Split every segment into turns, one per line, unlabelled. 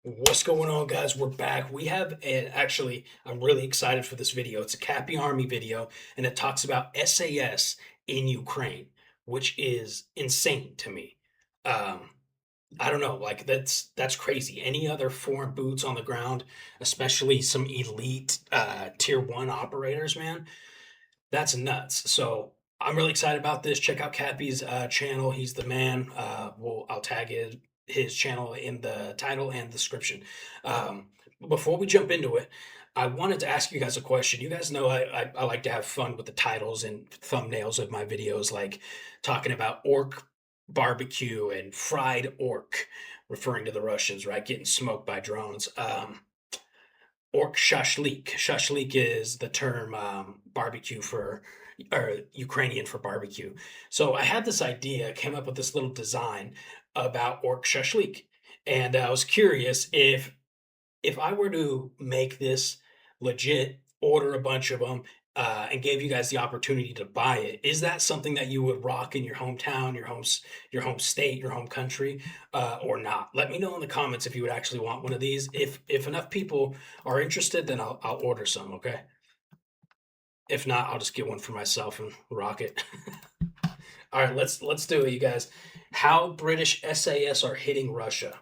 What's going on, guys? We're back. Actually, I'm really excited for this video. It's a Cappy Army video, and it talks about SAS in Ukraine, which is insane to me. Um, I don't know, like that's crazy. Any other foreign boots on the ground, especially some elite tier one operators, man, that's nuts. So I'm really excited about this. Check out Cappy's channel. He's the man. I'll tag his channel in the title and description. Um, Before we jump into it, I wanted to ask you guys a question. You guys know I like to have fun with the titles and thumbnails of my videos, like talking about orc barbecue and fried orc, referring to the Russians, right? Getting smoked by drones. Orc shashlik. Shashlik is the term barbecue for, or Ukrainian for barbecue. So I had this idea, came up with this little design about orc shashlik, and I was curious if I were to make this legit, order a bunch of them, and gave you guys the opportunity to buy it, is that something that you would rock in your hometown, your home state, your home country, or not? Let me know in the comments if you would actually want one of these. If enough people are interested, then I'll order some. Okay. If not, I'll just get one for myself and rock it. All right, let's do it, you guys. How British SAS are hitting Russia.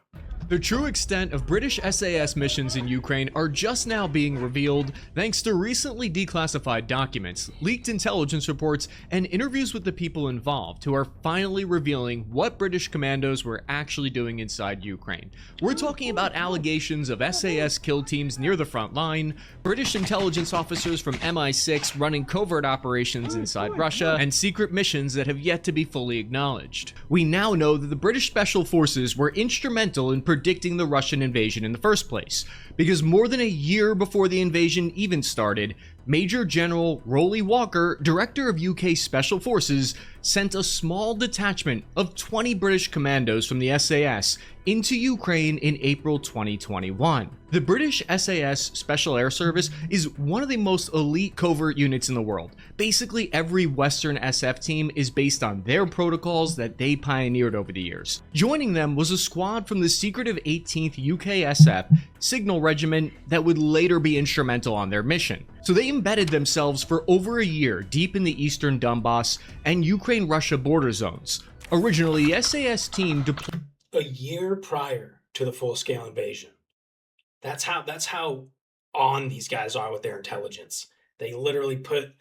The true extent of British SAS missions in Ukraine are just now being revealed thanks to recently declassified documents, leaked intelligence reports, and interviews with the people involved who are finally revealing what British commandos were actually doing inside Ukraine. We're talking about allegations of SAS kill teams near the front line, British intelligence officers from MI6 running covert operations inside Russia, and secret missions that have yet to be fully acknowledged. We now know that the British Special Forces were instrumental in predicting the Russian invasion in the first place, because more than a year before the invasion even started, Major General Rolly Walker, director of UK Special Forces, sent a small detachment of 20 British commandos from the SAS into Ukraine in April 2021. The British SAS Special Air Service is one of the most elite covert units in the world. Basically, every Western SF team is based on their protocols that they pioneered over the years. Joining them was a squad from the secretive 18th UKSF Signal Regiment that would later be instrumental on their mission. So they embedded themselves for over a year deep in the eastern Donbass and Ukraine-Russia border zones. Originally, the SAS team deployed
A year prior to the full-scale invasion. That's how on these guys are with their intelligence. They literally put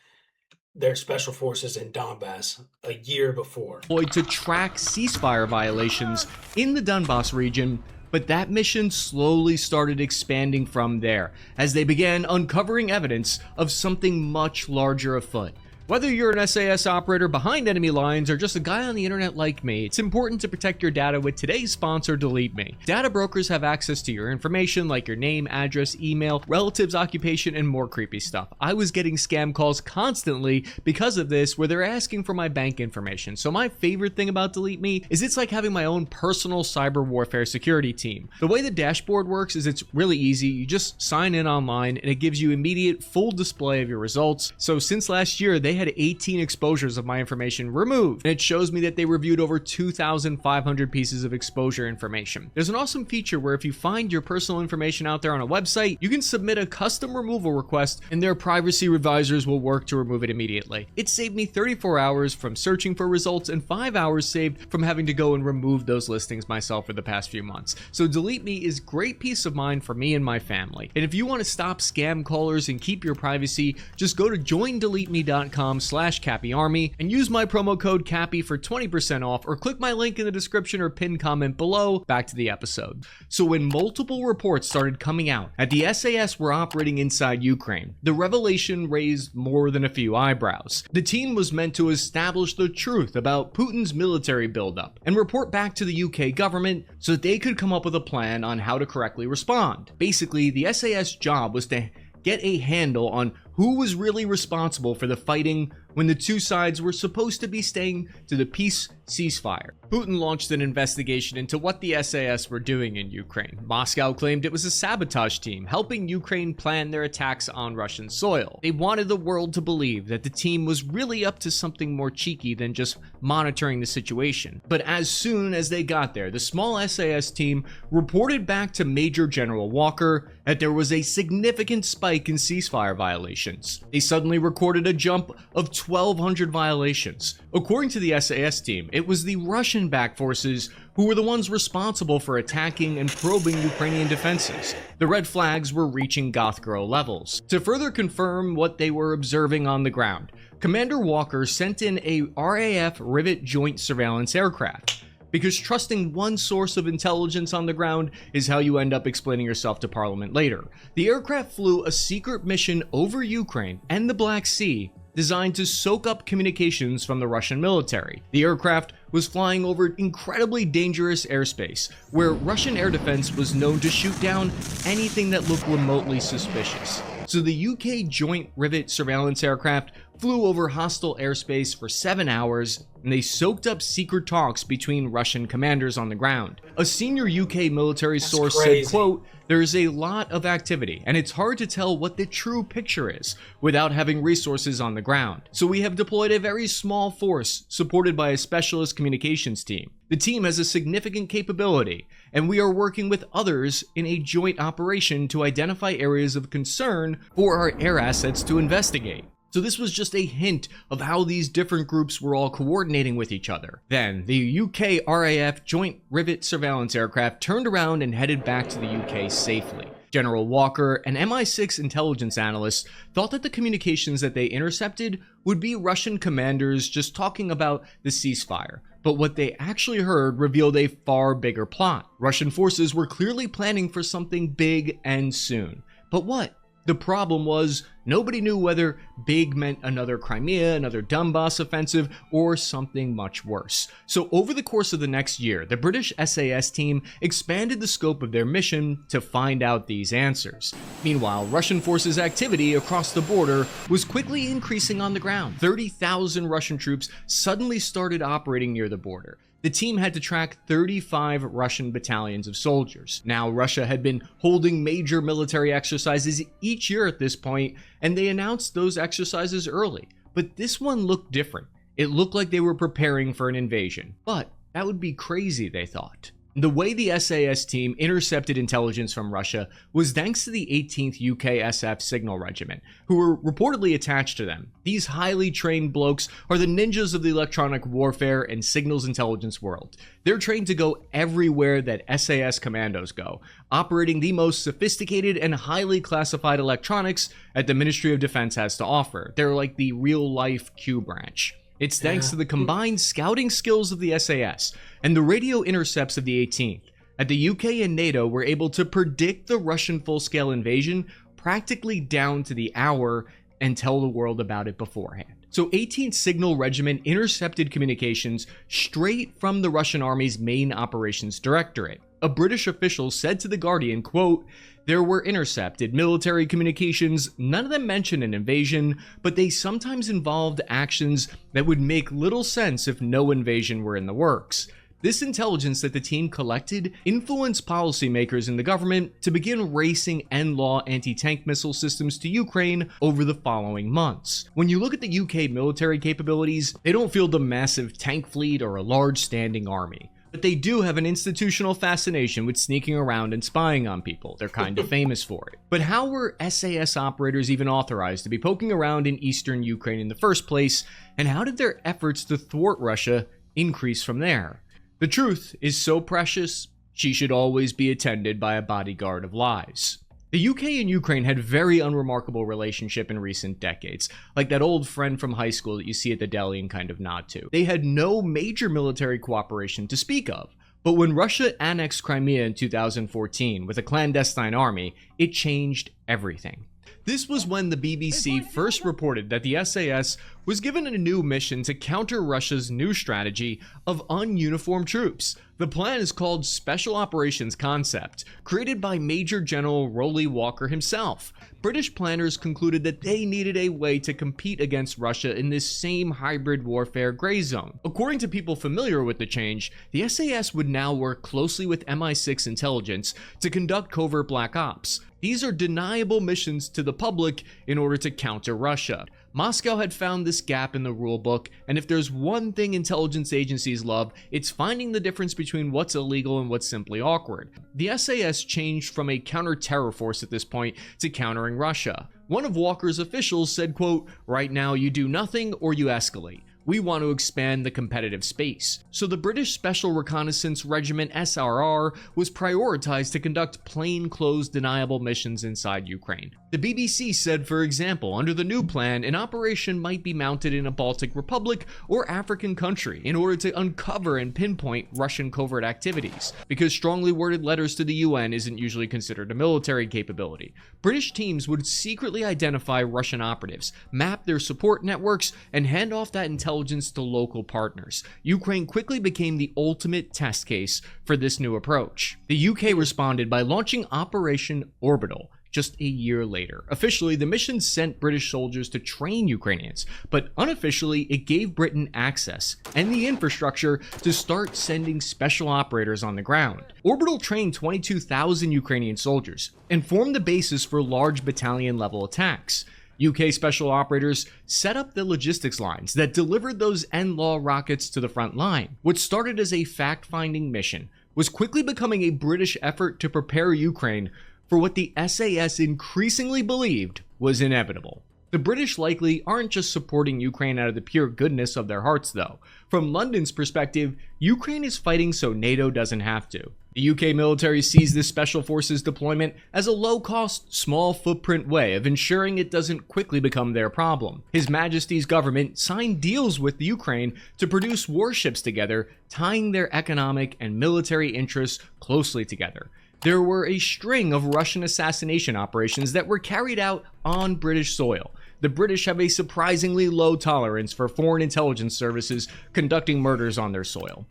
their special forces in Donbass a year before.
to track ceasefire violations in the Donbass region, but that mission slowly started expanding from there as they began uncovering evidence of something much larger afoot. Whether you're an SAS operator behind enemy lines or just a guy on the internet like me, it's important to protect your data with today's sponsor, Delete Me. Data brokers have access to your information like your name, address, email, relatives, occupation, and more creepy stuff. I was getting scam calls constantly because of this where they're asking for my bank information. So my favorite thing about Delete Me is it's like having my own personal cyber warfare security team. The way the dashboard works is it's really easy. You just sign in online and it gives you immediate full display of your results. So since last year, they had 18 exposures of my information removed, and it shows me that they reviewed over 2,500 pieces of exposure information. There's an awesome feature where if you find your personal information out there on a website, you can submit a custom removal request and their privacy advisors will work to remove it immediately. It saved me 34 hours from searching for results and 5 hours saved from having to go and remove those listings myself for the past few months. So Delete Me is great peace of mind for me and my family. And if you want to stop scam callers and keep your privacy, just go to joindeleteme.com/CappyArmy and use my promo code Cappy for 20% off, or click my link in the description or pinned comment below. Back to the episode. So when multiple reports started coming out that the SAS were operating inside Ukraine, the revelation raised more than a few eyebrows. The team was meant to establish the truth about Putin's military buildup and report back to the UK government so that they could come up with a plan on how to correctly respond. Basically, the SAS job was to get a handle on who was really responsible for the fighting when the two sides were supposed to be staying to the peace ceasefire. Putin launched an investigation into what the SAS were doing in Ukraine. Moscow claimed it was a sabotage team helping Ukraine plan their attacks on Russian soil. They wanted the world to believe that the team was really up to something more cheeky than just monitoring the situation. But as soon as they got there, the small SAS team reported back to Major General Walker that there was a significant spike in ceasefire violations. They suddenly recorded a jump of 1,200 violations. According to the SAS team, it was the Russian-backed forces who were the ones responsible for attacking and probing Ukrainian defenses. The red flags were reaching goth girl levels. To further confirm what they were observing on the ground, Commander Walker sent in a RAF Rivet Joint Surveillance aircraft, because trusting one source of intelligence on the ground is how you end up explaining yourself to Parliament later. The aircraft flew a secret mission over Ukraine and the Black Sea designed to soak up communications from the Russian military. The aircraft was flying over incredibly dangerous airspace, where Russian air defense was known to shoot down anything that looked remotely suspicious. So the UK Joint Rivet Surveillance aircraft flew over hostile airspace for 7 hours, and they soaked up secret talks between Russian commanders on the ground. A senior UK military source said, quote, "There's a lot of activity, and it's hard to tell what the true picture is without having resources on the ground. So we have deployed a very small force supported by a specialist communications team. The team has a significant capability, and we are working with others in a joint operation to identify areas of concern for our air assets to investigate." So this was just a hint of how these different groups were all coordinating with each other. Then, the UK RAF Joint Rivet Surveillance aircraft turned around and headed back to the UK safely. General Walker, an MI6 intelligence analyst, thought that the communications that they intercepted would be Russian commanders just talking about the ceasefire. But what they actually heard revealed a far bigger plot. Russian forces were clearly planning for something big and soon. But what? The problem was, nobody knew whether big meant another Crimea, another Donbass offensive, or something much worse. So over the course of the next year, the British SAS team expanded the scope of their mission to find out these answers. Meanwhile, Russian forces' activity across the border was quickly increasing on the ground. 30,000 Russian troops suddenly started operating near the border. The team had to track 35 Russian battalions of soldiers. Now, Russia had been holding major military exercises each year at this point, and they announced those exercises early. But this one looked different. It looked like they were preparing for an invasion. But that would be crazy, they thought. The way the SAS team intercepted intelligence from Russia was thanks to the 18th UKSF Signal Regiment, who were reportedly attached to them. These highly trained blokes are the ninjas of the electronic warfare and signals intelligence world. They're trained to go everywhere that SAS commandos go, operating the most sophisticated and highly classified electronics that the Ministry of Defense has to offer. They're like the real-life Q branch. It's thanks to the combined scouting skills of the SAS and the radio intercepts of the 18th that the UK and NATO were able to predict the Russian full-scale invasion practically down to the hour and tell the world about it beforehand. So 18th Signal Regiment intercepted communications straight from the Russian Army's main operations directorate. A British official said to The Guardian, quote, "There were intercepted military communications, none of them mentioned an invasion, but they sometimes involved actions that would make little sense if no invasion were in the works." This intelligence that the team collected influenced policymakers in the government to begin racing end-law anti-tank missile systems to Ukraine over the following months. When you look at the UK military capabilities, they don't field a massive tank fleet or a large standing army. But they do have an institutional fascination with sneaking around and spying on people. They're kind of famous for it. But how were SAS operators even authorized to be poking around in eastern Ukraine in the first place? And how did their efforts to thwart Russia increase from there? The truth is so precious, she should always be attended by a bodyguard of lies. The UK and Ukraine had very unremarkable relationship in recent decades, like that old friend from high school that you see at the deli and kind of nod to. They had no major military cooperation to speak of, but when Russia annexed Crimea in 2014 with a clandestine army, it changed everything. This was when the BBC first reported that the SAS was given a new mission to counter Russia's new strategy of ununiformed troops. The plan is called Special Operations Concept, created by Major General Rolly Walker himself. British planners concluded that they needed a way to compete against Russia in this same hybrid warfare gray zone. According to people familiar with the change, the SAS would now work closely with MI6 intelligence to conduct covert black ops. These are deniable missions to the public in order to counter Russia. Moscow had found this gap in the rulebook, and if there's one thing intelligence agencies love, it's finding the difference between what's illegal and what's simply awkward. The SAS changed from a counter-terror force at this point to countering Russia. One of Walker's officials said, quote, "Right now you do nothing or you escalate. We want to expand the competitive space." So the British Special Reconnaissance Regiment SRR was prioritized to conduct plainclothes deniable missions inside Ukraine. The BBC said, for example, under the new plan, an operation might be mounted in a Baltic Republic or African country in order to uncover and pinpoint Russian covert activities, because strongly worded letters to the UN isn't usually considered a military capability. British teams would secretly identify Russian operatives, map their support networks, and hand off that intelligence to local partners. Ukraine quickly became the ultimate test case for this new approach. The UK responded by launching Operation Orbital just a year later. Officially, the mission sent British soldiers to train Ukrainians, but unofficially, it gave Britain access and the infrastructure to start sending special operators on the ground. Orbital trained 22,000 Ukrainian soldiers and formed the basis for large battalion-level attacks. UK special operators set up the logistics lines that delivered those NLAW rockets to the front line. What started as a fact-finding mission was quickly becoming a British effort to prepare Ukraine for what the SAS increasingly believed was inevitable. The British likely aren't just supporting Ukraine out of the pure goodness of their hearts, though. From London's perspective, Ukraine is fighting so NATO doesn't have to. The UK military sees this special forces deployment as a low-cost, small-footprint way of ensuring it doesn't quickly become their problem. His Majesty's government signed deals with Ukraine to produce warships together, tying their economic and military interests closely together. There were a string of Russian assassination operations that were carried out on British soil. The British have a surprisingly low tolerance for foreign intelligence services conducting murders on their soil.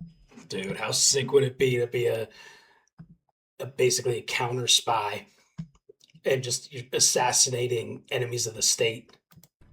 Dude, how sick would it be to be basically a counter spy and just assassinating enemies of the state?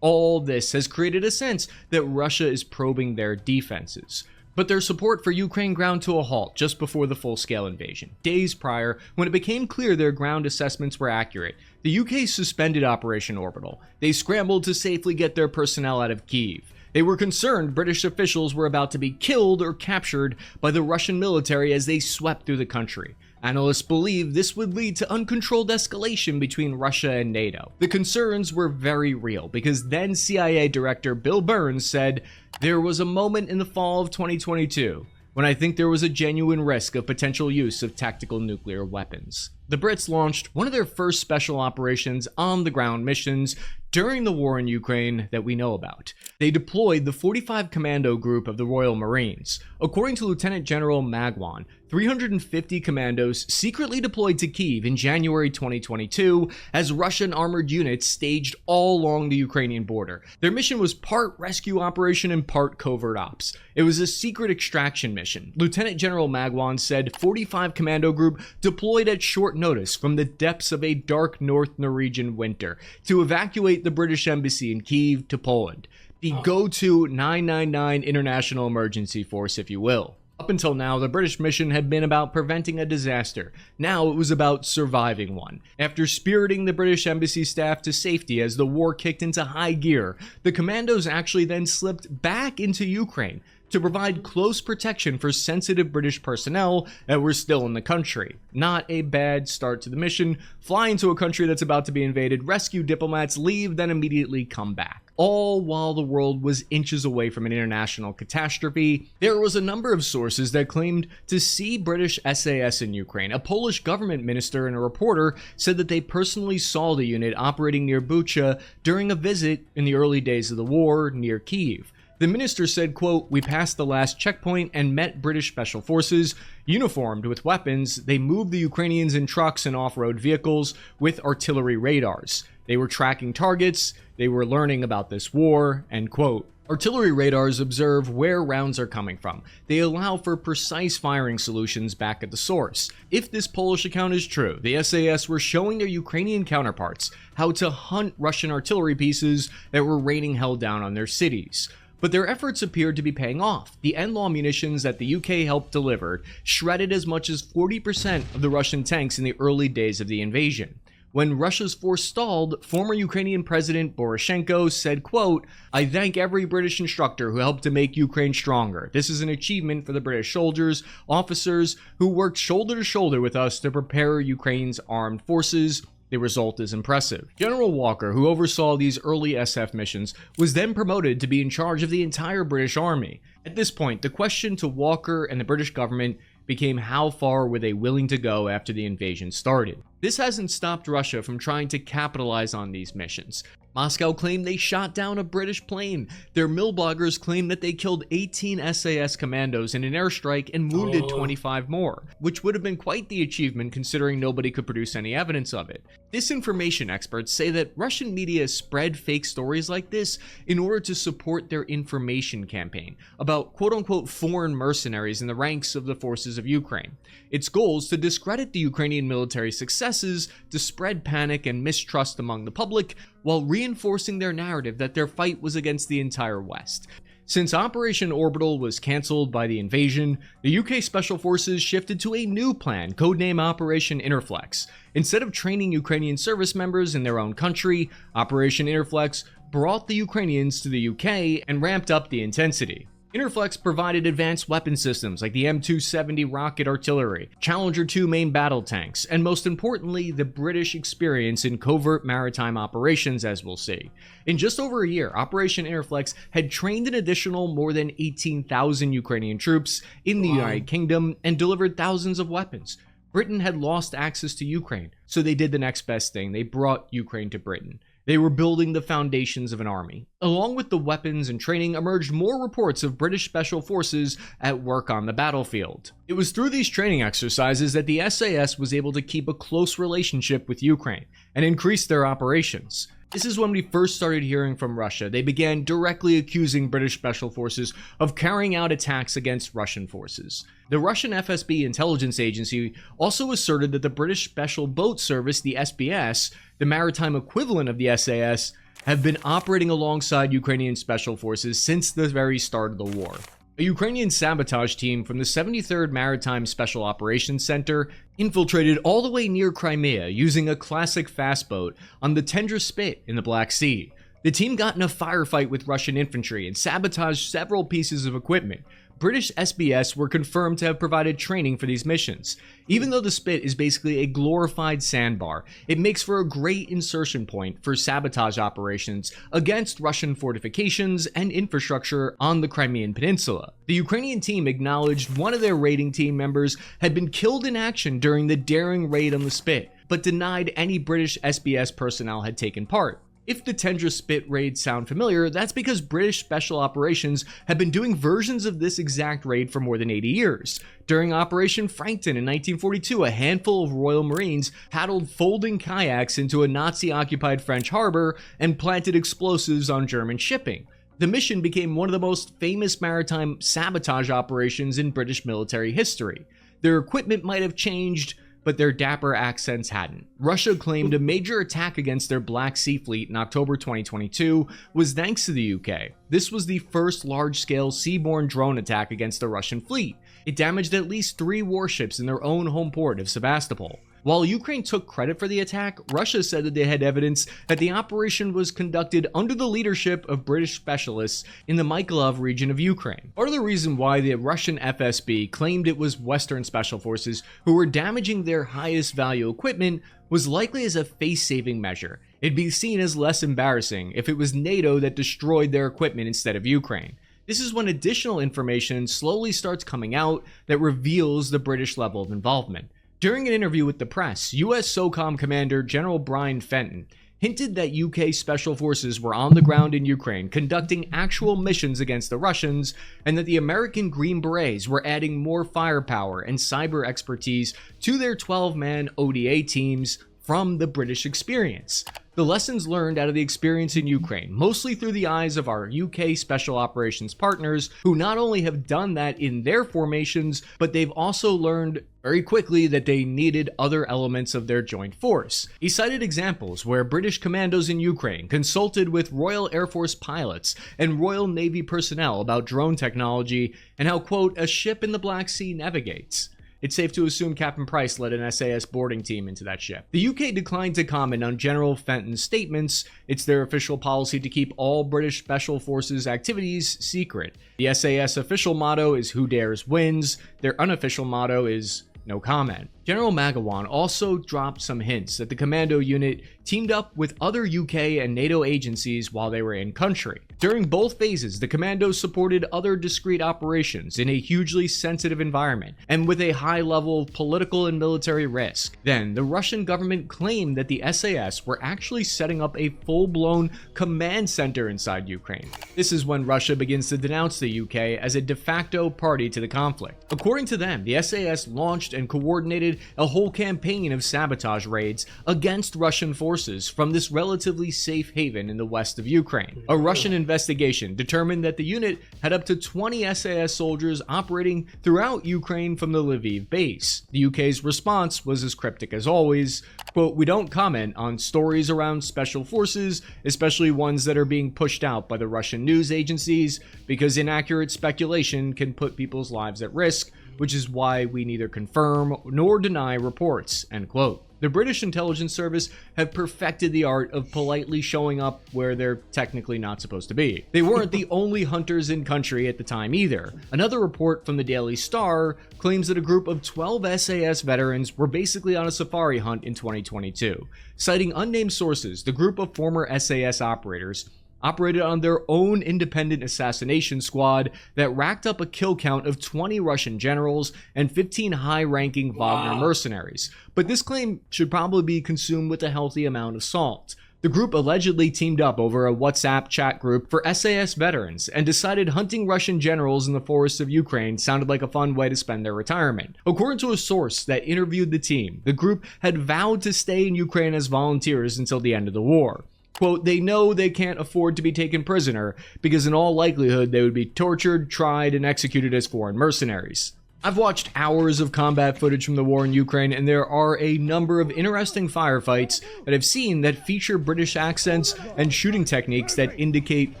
All this has created a sense that Russia is probing their defenses. But their support for Ukraine ground to a halt just before the full-scale invasion. Days prior, when it became clear their ground assessments were accurate, the UK suspended Operation Orbital. They scrambled to safely get their personnel out of Kyiv. They were concerned British officials were about to be killed or captured by the Russian military as they swept through the country. Analysts believe this would lead to uncontrolled escalation between Russia and NATO. The concerns were very real because then CIA Director Bill Burns said, "There was a moment in the fall of 2022 when I think there was a genuine risk of potential use of tactical nuclear weapons." The Brits launched one of their first special operations on-the-ground missions during the war in Ukraine that we know about. They deployed the 45 Commando Group of the Royal Marines. According to Lieutenant General Magwan, 350 commandos secretly deployed to Kyiv in January 2022 as Russian armored units staged all along the Ukrainian border. Their mission was part rescue operation and part covert ops. It was a secret extraction mission. Lieutenant General Magwan said 45 Commando Group deployed at short notice from the depths of a dark North Norwegian winter to evacuate the British Embassy in Kyiv to Poland. The go-to 999 international emergency force, if you will. Up until now, the British mission had been about preventing a disaster. Now it was about surviving one. After spiriting the British embassy staff to safety as the war kicked into high gear, the commandos actually then slipped back into Ukraine to provide close protection for sensitive British personnel that were still in the country. Not a bad start to the mission. Fly into a country that's about to be invaded, rescue diplomats, leave, then immediately come back. All while the world was inches away from an international catastrophe. There was a number of sources that claimed to see British SAS in Ukraine. A Polish government minister and a reporter said that they personally saw the unit operating near Bucha during a visit in the early days of the war near Kyiv. The minister said, quote, "We passed the last checkpoint and met British special forces. Uniformed with weapons, they moved the Ukrainians in trucks and off-road vehicles with artillery radars. They were tracking targets. They were learning about this war," end quote. Artillery radars observe where rounds are coming from. They allow for precise firing solutions back at the source. If this Polish account is true, the SAS were showing their Ukrainian counterparts how to hunt Russian artillery pieces that were raining hell down on their cities. But their efforts appeared to be paying off. The NLAW munitions that the UK helped deliver shredded as much as 40% of the Russian tanks in the early days of the invasion. When Russia's force stalled, former Ukrainian President Poroshenko said, quote, "I thank every British instructor who helped to make Ukraine stronger. This is an achievement for the British soldiers, officers who worked shoulder to shoulder with us to prepare Ukraine's armed forces. The result is impressive." General Walker, who oversaw these early SF missions, was then promoted to be in charge of the entire British Army. At this point, the question to Walker and the British government became how far were they willing to go after the invasion started. This hasn't stopped Russia from trying to capitalize on these missions. Moscow claimed they shot down a British plane. Their mill bloggers claimed that they killed 18 SAS commandos in an airstrike and wounded 25 more, which would have been quite the achievement considering nobody could produce any evidence of it. Disinformation experts say that Russian media spread fake stories like this in order to support their information campaign about quote-unquote foreign mercenaries in the ranks of the forces of Ukraine. Its goal is to discredit the Ukrainian military successes, to spread panic and mistrust among the public, while reinforcing their narrative that their fight was against the entire West. Since Operation Orbital was cancelled by the invasion, the UK Special Forces shifted to a new plan, codenamed Operation Interflex. Instead of training Ukrainian service members in their own country, Operation Interflex brought the Ukrainians to the UK and ramped up the intensity. Interflex provided advanced weapon systems like the M270 rocket artillery, Challenger 2 main battle tanks, and most importantly, the British experience in covert maritime operations, as we'll see. In just over a year, Operation Interflex had trained an additional more than 18,000 Ukrainian troops in the United Kingdom and delivered thousands of weapons. Britain had lost access to Ukraine, so they did the next best thing. They brought Ukraine to Britain. They were building the foundations of an army. Along with the weapons and training emerged more reports of British Special Forces at work on the battlefield. It was through these training exercises that the SAS was able to keep a close relationship with Ukraine and increase their operations. This is when we first started hearing from Russia. They began directly accusing British Special Forces of carrying out attacks against Russian forces. The Russian FSB intelligence agency also asserted that the British Special Boat Service, the SBS, the maritime equivalent of the SAS, have been operating alongside Ukrainian Special Forces since the very start of the war. A Ukrainian sabotage team from the 73rd Maritime Special Operations Center infiltrated all the way near Crimea using a classic fast boat on the Tendra Spit in the Black Sea. The team got in a firefight with Russian infantry and sabotaged several pieces of equipment. British SBS were confirmed to have provided training for these missions. Even though the Spit is basically a glorified sandbar, it makes for a great insertion point for sabotage operations against Russian fortifications and infrastructure on the Crimean Peninsula. The Ukrainian team acknowledged one of their raiding team members had been killed in action during the daring raid on the Spit, but denied any British SBS personnel had taken part. If the Tendra Spit raids sound familiar, that's because British Special Operations have been doing versions of this exact raid for more than 80 years. During Operation Frankton in 1942, a handful of Royal Marines paddled folding kayaks into a Nazi-occupied French harbor and planted explosives on German shipping. The mission became one of the most famous maritime sabotage operations in British military history. Their equipment might have changed, but their dapper accents hadn't. Russia claimed a major attack against their Black Sea fleet in October 2022 was thanks to the UK. This was the first large-scale seaborne drone attack against the Russian fleet. It damaged at least 3 warships in their own home port of Sevastopol. While Ukraine took credit for the attack, Russia said that they had evidence that the operation was conducted under the leadership of British specialists in the Mykolaiv region of Ukraine. Part of the reason why the Russian FSB claimed it was Western Special Forces who were damaging their highest value equipment was likely as a face-saving measure. It'd be seen as less embarrassing if it was NATO that destroyed their equipment instead of Ukraine. This is when additional information slowly starts coming out that reveals the British level of involvement. During an interview with the press, US SOCOM Commander General Brian Fenton hinted that UK Special Forces were on the ground in Ukraine conducting actual missions against the Russians, and that the American Green Berets were adding more firepower and cyber expertise to their 12-man ODA teams from the British experience. The lessons learned out of the experience in Ukraine, mostly through the eyes of our UK Special Operations partners, who not only have done that in their formations, but they've also learned very quickly that they needed other elements of their joint force. He cited examples where British commandos in Ukraine consulted with Royal Air Force pilots and Royal Navy personnel about drone technology and how, quote, a ship in the Black Sea navigates. It's safe to assume Captain Price led an SAS boarding team into that ship. The UK declined to comment on General Fenton's statements. It's their official policy to keep all British Special Forces activities secret. The SAS official motto is "Who dares wins." Their unofficial motto is "No comment." General Magawan also dropped some hints that the commando unit teamed up with other UK and NATO agencies while they were in country. During both phases, the commandos supported other discrete operations in a hugely sensitive environment and with a high level of political and military risk. Then, the Russian government claimed that the SAS were actually setting up a full-blown command center inside Ukraine. This is when Russia begins to denounce the UK as a de facto party to the conflict. According to them, the SAS launched and coordinated a whole campaign of sabotage raids against Russian forces from this relatively safe haven in the west of Ukraine. A Russian investigation determined that the unit had up to 20 SAS soldiers operating throughout Ukraine from the Lviv base. The UK's response was as cryptic as always, quote, "We don't comment on stories around special forces, especially ones that are being pushed out by the Russian news agencies, because inaccurate speculation can put people's lives at risk, which is why we neither confirm nor deny reports," end quote. The British intelligence service have perfected the art of politely showing up where they're technically not supposed to be. They weren't the only hunters in country at the time either. Another report from the Daily Star claims that a group of 12 SAS veterans were basically on a safari hunt in 2022. Citing unnamed sources, the group of former SAS operators operated on their own independent assassination squad that racked up a kill count of 20 Russian generals and 15 high-ranking Wagner mercenaries. But this claim should probably be consumed with a healthy amount of salt. The group allegedly teamed up over a WhatsApp chat group for SAS veterans and decided hunting Russian generals in the forests of Ukraine sounded like a fun way to spend their retirement. According to a source that interviewed the team, the group had vowed to stay in Ukraine as volunteers until the end of the war. Quote, "They know they can't afford to be taken prisoner because in all likelihood they would be tortured, tried, and executed as foreign mercenaries." I've watched hours of combat footage from the war in Ukraine, and there are a number of interesting firefights that I've seen that feature British accents and shooting techniques that indicate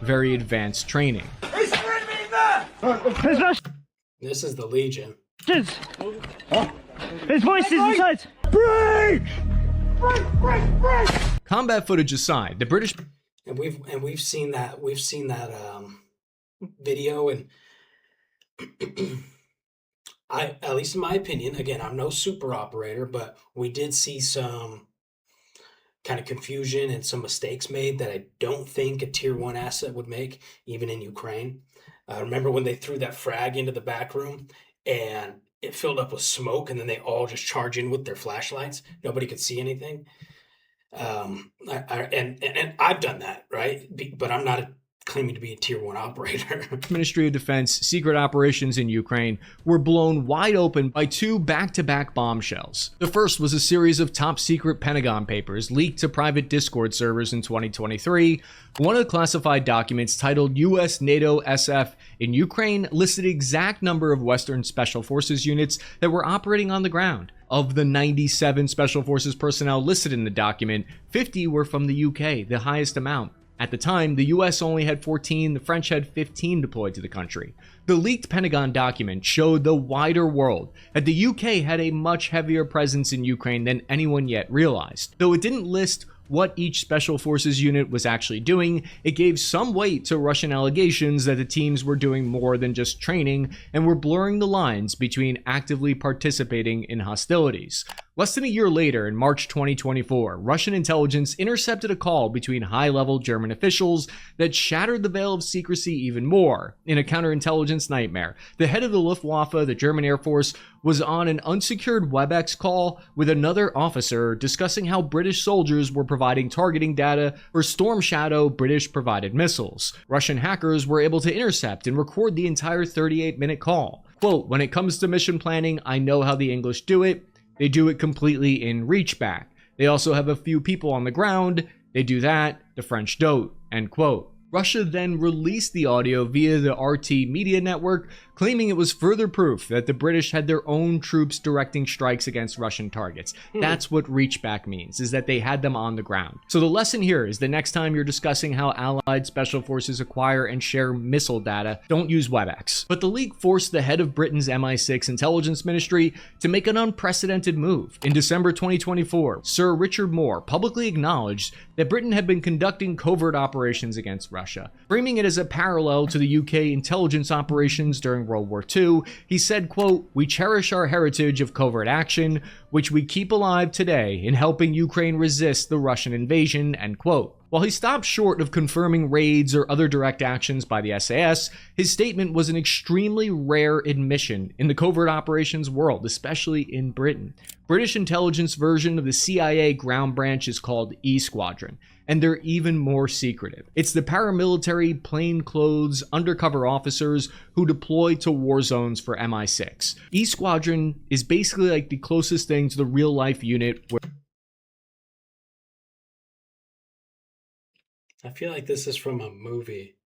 very advanced training.
This is the Legion.
There's voices inside! Break! Break!
Combat footage aside, the British
And we've seen that video, and at least in my opinion, again, I'm no super operator, but we did see some kind of confusion and some mistakes made that I don't think a tier 1 asset would make, even in Ukraine. Remember when they threw that frag into the back room and it filled up with smoke, and then they all just charge in with their flashlights? Nobody could see anything. And I've done that, right? But I'm not claiming to be a tier 1 operator.
Ministry of Defense secret operations in Ukraine were blown wide open by two back-to-back bombshells. The first was a series of top-secret Pentagon papers leaked to private Discord servers in 2023. One of the classified documents, titled US NATO SF in Ukraine, listed the exact number of Western Special Forces units that were operating on the ground. Of the 97 Special Forces personnel listed in the document, 50 were from the UK, the highest amount. At the time, the US only had 14, the French had 15 deployed to the country. The leaked Pentagon document showed the wider world that the UK had a much heavier presence in Ukraine than anyone yet realized. Though it didn't list what each Special Forces unit was actually doing, it gave some weight to Russian allegations that the teams were doing more than just training and were blurring the lines between actively participating in hostilities. Less than a year later, in March 2024, Russian intelligence intercepted a call between high-level German officials that shattered the veil of secrecy even more. In a counterintelligence nightmare, the head of the Luftwaffe, the German Air Force, was on an unsecured WebEx call with another officer discussing how British soldiers were providing targeting data for Storm Shadow British-provided missiles. Russian hackers were able to intercept and record the entire 38-minute call. Quote, "When it comes to mission planning, I know how the English do it. They do it completely in reach back. They also have a few people on the ground. They do that, the French don't, end quote. Russia then released the audio via the RT media network, claiming it was further proof that the British had their own troops directing strikes against Russian targets. That's what reach back means, is that they had them on the ground. So the lesson here is the next time you're discussing how Allied special forces acquire and share missile data, don't use WebEx. But the leak forced the head of Britain's MI6 intelligence ministry to make an unprecedented move. In December 2024, Sir Richard Moore publicly acknowledged that Britain had been conducting covert operations against Russia. Framing it as a parallel to the UK intelligence operations during World War II, he said, quote, "We cherish our heritage of covert action, which we keep alive today in helping Ukraine resist the Russian invasion," end quote. While he stopped short of confirming raids or other direct actions by the SAS, his statement was an extremely rare admission in the covert operations world, especially in Britain. British intelligence version of the CIA ground branch is called Squadron, and they're even more secretive. It's the paramilitary, plainclothes, undercover officers who deploy to war zones for MI6. Squadron is basically like the closest thing to the real-life unit where
I feel like this is from a movie.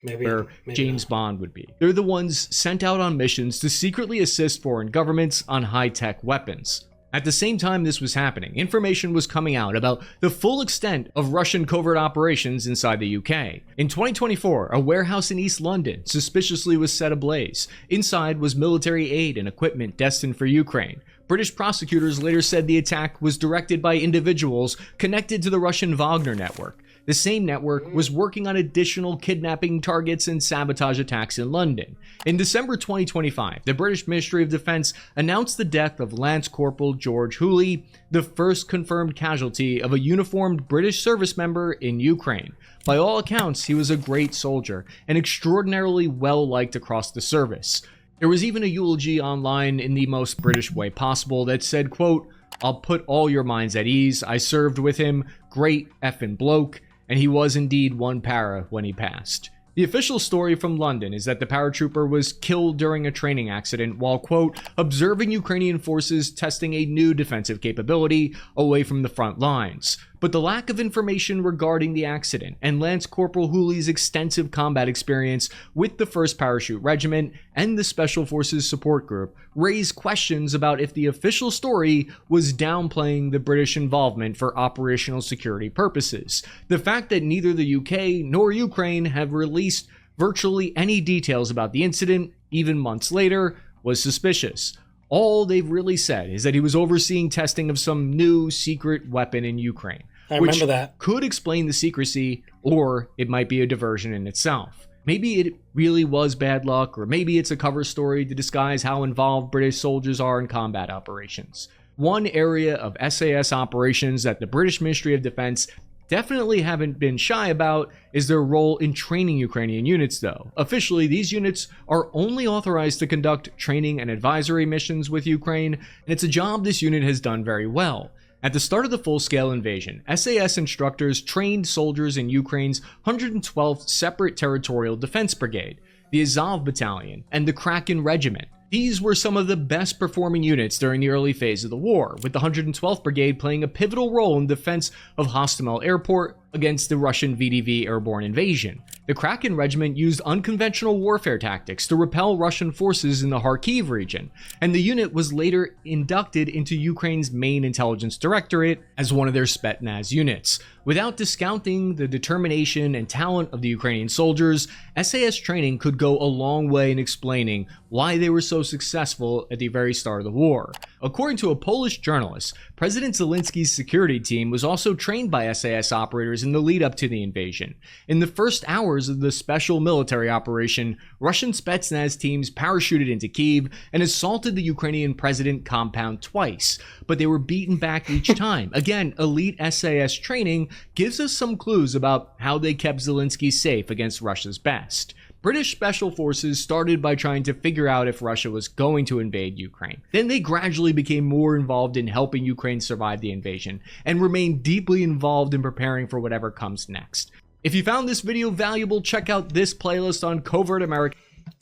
Maybe
James
not.
Bond would be. They're the ones sent out on missions to secretly assist foreign governments on high-tech weapons. At the same time this was happening, information was coming out about the full extent of Russian covert operations inside the UK. In 2024, a warehouse in East London suspiciously was set ablaze. Inside was military aid and equipment destined for Ukraine. British prosecutors later said the attack was directed by individuals connected to the Russian Wagner network. The same network was working on additional kidnapping targets and sabotage attacks in London. In December 2025, the British Ministry of Defense announced the death of Lance Corporal George Hooley, the first confirmed casualty of a uniformed British service member in Ukraine. By all accounts, he was a great soldier and extraordinarily well-liked across the service. There was even a eulogy online in the most British way possible that said, quote, "I'll put all your minds at ease. I served with him. Great effing bloke. And he was indeed one para when he passed." The official story from London is that the paratrooper was killed during a training accident while, quote, "observing Ukrainian forces testing a new defensive capability away from the front lines." But the lack of information regarding the accident and Lance Corporal Hooley's extensive combat experience with the 1st Parachute Regiment and the Special Forces Support Group raised questions about if the official story was downplaying the British involvement for operational security purposes. The fact that neither the UK nor Ukraine have released virtually any details about the incident, even months later, was suspicious. All they've really said is that he was overseeing testing of some new secret weapon in Ukraine.
I remember that.
Could explain the secrecy, or it might be a diversion in itself. Maybe it really was bad luck, or maybe it's a cover story to disguise how involved British soldiers are in combat operations. One area of SAS operations that the British Ministry of Defense definitely haven't been shy about is their role in training Ukrainian units, though. Officially, these units are only authorized to conduct training and advisory missions with Ukraine, and it's a job this unit has done very well. At the start of the full-scale invasion, SAS instructors trained soldiers in Ukraine's 112th Separate Territorial Defense Brigade, the Azov Battalion, and the Kraken Regiment. These were some of the best performing units during the early phase of the war, with the 112th Brigade playing a pivotal role in defense of Hostomel Airport against the Russian VDV airborne invasion. The Kraken Regiment used unconventional warfare tactics to repel Russian forces in the Kharkiv region, and the unit was later inducted into Ukraine's main intelligence directorate as one of their Spetsnaz units. Without discounting the determination and talent of the Ukrainian soldiers, SAS training could go a long way in explaining why they were so successful at the very start of the war. According to a Polish journalist, President Zelensky's security team was also trained by SAS operators in the lead up to the invasion. In the first hours of the special military operation, Russian Spetsnaz teams parachuted into Kyiv and assaulted the Ukrainian president compound twice, but they were beaten back each time. Again, elite SAS training gives us some clues about how they kept Zelensky safe against Russia's best. British special forces started by trying to figure out if Russia was going to invade Ukraine. Then they gradually became more involved in helping Ukraine survive the invasion, and remained deeply involved in preparing for whatever comes next. If you found this video valuable, check out this playlist on Covert America.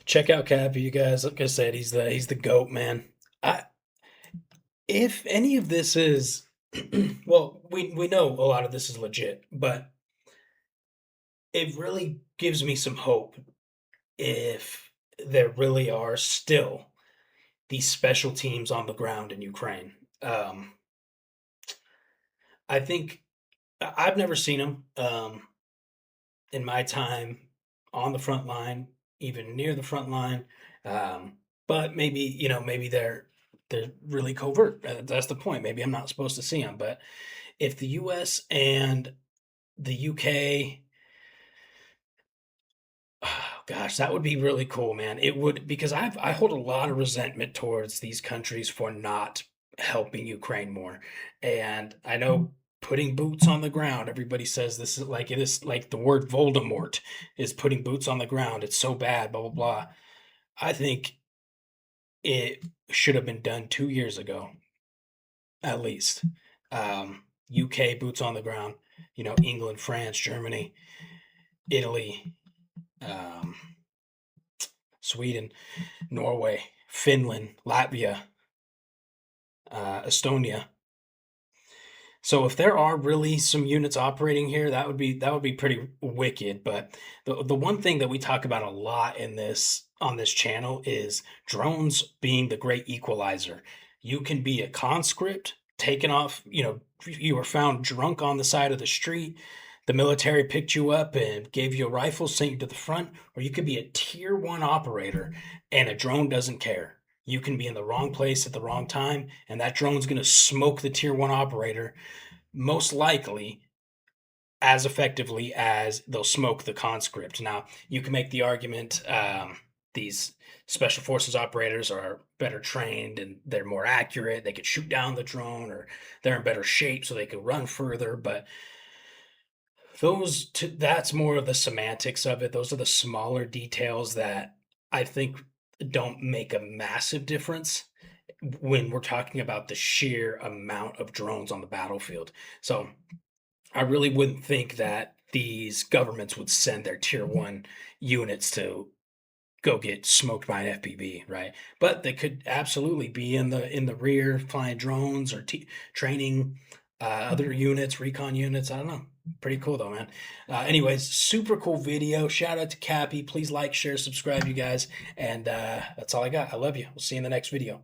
Check out Cappy, you guys. Like I said, he's the GOAT, man. If any of this is Well, we know a lot of this is legit, but it really gives me some hope if there really are still these special teams on the ground in Ukraine. Um, I think I've never seen them in my time on the front line, even near the front line. But maybe maybe they're really covert. That's the point. Maybe I'm not supposed to see them. But if the U.S. and the UK, oh, gosh, that would be really cool, man. It would, because I hold a lot of resentment towards these countries for not helping Ukraine more. And I know putting boots on the ground, everybody says this is like, it is like the word Voldemort is putting boots on the ground. It's so bad, blah blah blah. I think it should have been done 2 years ago, at least. UK boots on the ground, England, France, Germany, Italy, um, Sweden, Norway, Finland, Latvia, Estonia. So if there are really some units operating here, that would be pretty wicked. But the one thing that we talk about a lot in this on this channel is drones being the great equalizer. You can be a conscript taken off, you were found drunk on the side of the street. The military picked you up and gave you a rifle, sent you to the front, or you could be a tier one operator and a drone doesn't care. You can be in the wrong place at the wrong time, and that drone's going to smoke the tier one operator most likely as effectively as they'll smoke the conscript. Now, you can make the argument these special forces operators are better trained and they're more accurate. They could shoot down the drone, or they're in better shape so they could run further. But that's more of the semantics of it. Those are the smaller details that I think don't make a massive difference when we're talking about the sheer amount of drones on the battlefield. So I really wouldn't think that these governments would send their tier one units to go get smoked by an FPV, right? But they could absolutely be in the rear flying drones or training other units, recon units. I don't know. Pretty cool though, man. Anyways, super cool video. Shout out to Cappy. Please like, share, subscribe, you guys. And that's all I got. I love you. We'll see you in the next video.